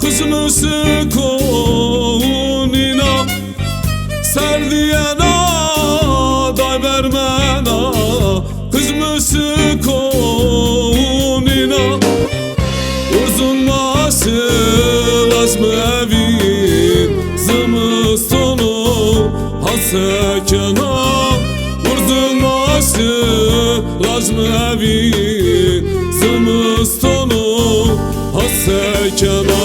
kızını konina serdiyena day vermena kızını konina uzun nasıl azmı evin zımıstonu hasekena uzun nasıl azmı evin zımıstonu hasekena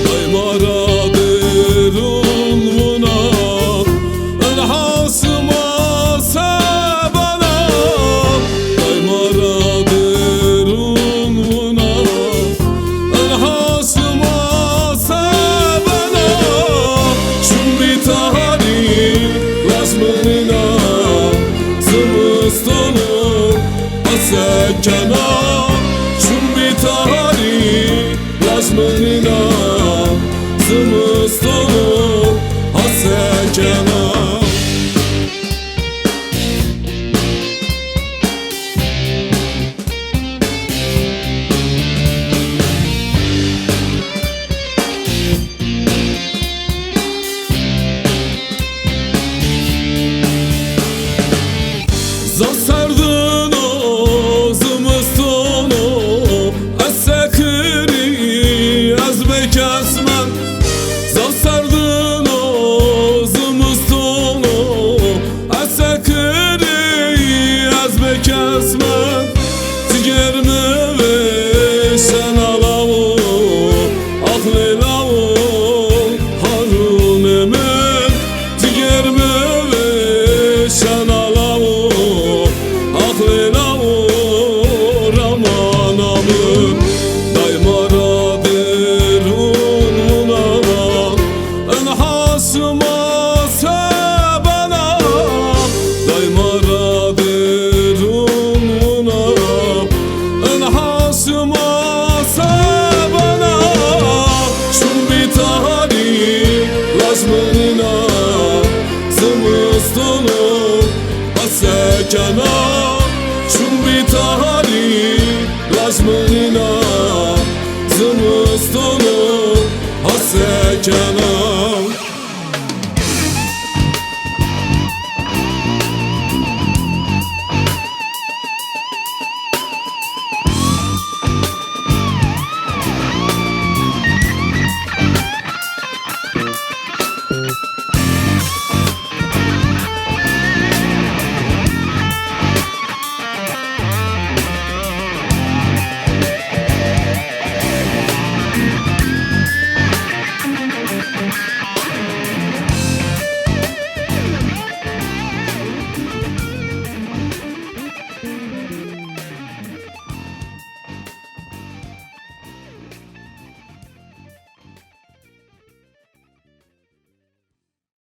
daymaradır ulmuna elhasıma sebana daymaradır ulmuna elhasıma sebana şumbi tahari lazmına zımıstonu hasekena şumbi tahari lazmına zımıstonu hasekena zasardın o zımıstonu esekiri ezbek esmen zasardın o zımıstonu esekiri ezbek esmen tigerimi ve sen alavu ahlelavu harun emin tigerimi ve sen alavu ahlelavu ramanamın daymaradır ulmuna enhasıma sebana daymaradır ulmuna enhasıma sebana şumbi tahari lazmına zımıstonu hasekena şumbi tahari lazmına zımıstonu hasekena